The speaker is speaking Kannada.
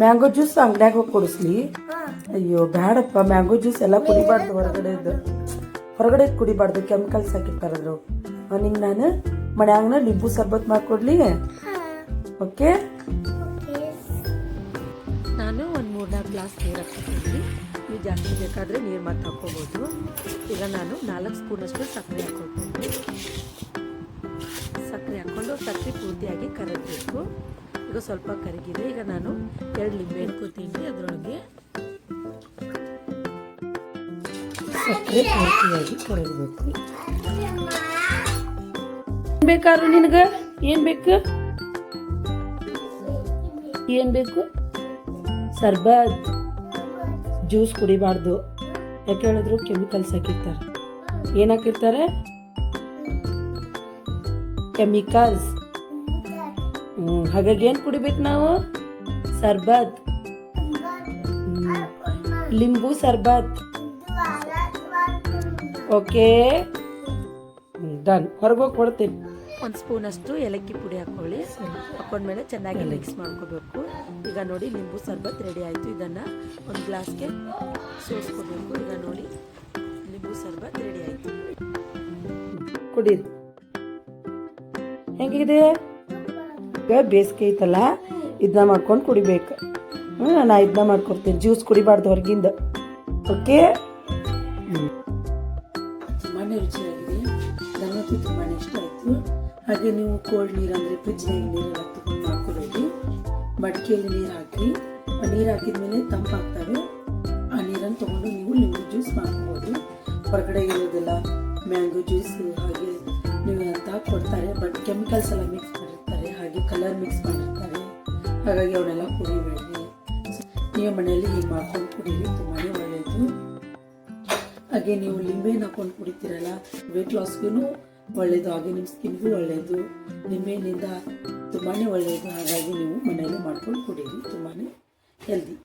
ಮ್ಯಾಂಗೋ ಜ್ಯೂಸ್ ಅಂಗಡ್ಯಾಗ ಹೋಗಿ ಕೊಡಿಸ್ಲಿ. ಅಯ್ಯೋ ಬ್ಯಾಡಪ್ಪ, ಮ್ಯಾಂಗೋ ಜ್ಯೂಸ್ ಎಲ್ಲ ಕುಡಿಬಾರ್ದು. ಹೊರಗಡೆ ಕುಡಿಬಾರ್ದು, ಕೆಮಿಕಲ್ಸ್ ಹಾಕಿರ್ತಾರದ್ರು. ನಿಂಗೆ ನಾನು ಮನ್ಯಾಗನ ಲಿಂಬು ಸರ್ಬತ್ ಮಾಡ್ಕೊಡ್ಲಿ. ಓಕೆ, ನಾನು ಒಂದು 3-4 ಗ್ಲಾಸ್ ನೀರು ಹಾಕ್ತಿದ್ದೀನಿ. ನೀವು ಜಾಸ್ತಿ ಬೇಕಾದರೆ ನೀರು ಮತ್ತೆ ಹಾಕ್ಕೋಬೋದು. ಈಗ ನಾನು 4 ಸ್ಪೂನಷ್ಟು ಸಕ್ಕರೆ ಹಾಕ್ಕೊಳ್ತೀನಿ. ಸಕ್ಕರೆ ಹಾಕ್ಕೊಂಡು ಸಕ್ಕರೆ ಪೂರ್ತಿಯಾಗಿ ಕರಗಬೇಕು. ಈಗ ಸ್ವಲ್ಪ ಕರಗಿದೆ. ಈಗ ನಾನು 2 ಲಿಂಬೆ ಹಾಕ್ಕೊತೀನಿ. ಅದರೊಳಗೆ ಸಕ್ಕರೆ ಪೂರ್ತಿಯಾಗಿ ಕರಗಬೇಕು. ಬೇಕಾದ್ರೂ ನಿನಗೆ ಏನು ಬೇಕು? ಸರ್ಬತ್ ಜ್ಯೂಸ್ ಕುಡಿಬಾರ್ದು. ಯಾಕೆ ಹೇಳಿದ್ರು? ಕೆಮಿಕಲ್ಸ್ ಹಾಕಿರ್ತಾರೆ. ಏನು ಹಾಕಿರ್ತಾರೆ? ಕೆಮಿಕಲ್ಸ್. ಹಾಗಾಗಿ ಏನು ಕುಡಿಬೇಕು ನಾವು? ಸರ್ಬತ್, ಲಿಂಬು ಸರ್ಬತ್. Okay, done. ಹೊರಗೋಗಿ ಕೊಡ್ತೀನಿ. 1 ಸ್ಪೂನಷ್ಟು ಏಲಕ್ಕಿ ಪುಡಿ ಹಾಕ್ಕೊಳ್ಳಿ. ಹಾಕೊಂಡ್ಮೇಲೆ ಚೆನ್ನಾಗಿ ಮಿಕ್ಸ್ ಮಾಡ್ಕೋಬೇಕು. ಈಗ ನೋಡಿ, ಲಿಂಬು ಸರ್ಬತ್ ರೆಡಿ ಆಯಿತು. ಇದನ್ನು ಒಂದು ಗ್ಲಾಸ್ಗೆ ಸೋಸ್ಕೋಬೇಕು. ಈಗ ನೋಡಿ, ಲಿಂಬು ಸರ್ಬತ್ ರೆಡಿ ಆಯಿತು. ಕುಡೀರಿ. ಹೆಂಗಿದೆ? ಈಗ ಬೇಸಿಗೆ ಐತಲ್ಲ, ಇದನ್ನ ಮಾಡ್ಕೊಂಡು ಕುಡಿಬೇಕು. ನಾನು ಇದನ್ನ ಮಾಡ್ಕೊಡ್ತೀನಿ. ಜ್ಯೂಸ್ ಕುಡಿಬಾರ್ದು ಹೊರಗಿಂದ. ಓಕೆ, ತುಂಬಾ ರುಚಿಯಾಗಿದೆ. ನನಗೂ ತುಂಬಾ ಇಷ್ಟ ಆಯಿತು. ಹಾಗೆ ನೀವು ಕೋಲ್ಡ್ ನೀರು ಅಂದರೆ ಫ್ರಿಜ್ನಾಗ ನೀರೆಲ್ಲ ತಗೊಂಡು ಮಾಡ್ಕೊಬೇಡಿ. ಮಡಿಕೆಯಲ್ಲಿ ನೀರು ಹಾಕಿ, ನೀರು ಹಾಕಿದ್ಮೇಲೆ ತಂಪಾಗ್ತವೆ. ಆ ನೀರನ್ನು ತೊಗೊಂಡು ನೀವು ಲಿಂಬು ಜ್ಯೂಸ್ ಮಾಡ್ಕೋಬೋದು. ಹೊರಗಡೆ ಇರೋದೆಲ್ಲ ಮ್ಯಾಂಗೋ ಜ್ಯೂಸ್ ಹಾಗೆ ನೀವು ಅಂತ ಕೊಡ್ತಾರೆ. ಬಟ್ ಕೆಮಿಕಲ್ಸ್ ಎಲ್ಲ ಮಿಕ್ಸ್ ಮಾಡಿರ್ತಾರೆ, ಹಾಗೆ ಕಲರ್ ಮಿಕ್ಸ್ ಮಾಡಿರ್ತಾರೆ. ಹಾಗಾಗಿ ಅವನ್ನೆಲ್ಲ ಕುಡಿಬೇಡಿ. ನೀವು ಮನೆಯಲ್ಲಿ ಹೀಗೆ ಮಾಡ್ಕೊಂಡು ಕುಡೀರಿ, ತುಂಬಾ ಒಳ್ಳೆಯದು. ಹಾಗೆ ನೀವು ಲಿಂಬೆನ ಹಾಕೊಂಡು ಕುಡಿತೀರಲ್ಲ, ವೆಯ್ಟ್ ಲಾಸ್ಗೂ ಒಳ್ಳೆಯದು, ಹಾಗೆ ನಿಮ್ಮ ಸ್ಕಿನ್ಗೂ ಒಳ್ಳೆಯದು. ನಿಂಬೆಯಿಂದ ತುಂಬಾ ಒಳ್ಳೆಯದು. ಹಾಗಾಗಿ ನೀವು ಮನೆಯಲ್ಲಿ ಮಾಡ್ಕೊಂಡು ಕುಡೀರಿ, ತುಂಬಾ ಹೆಲ್ದಿ.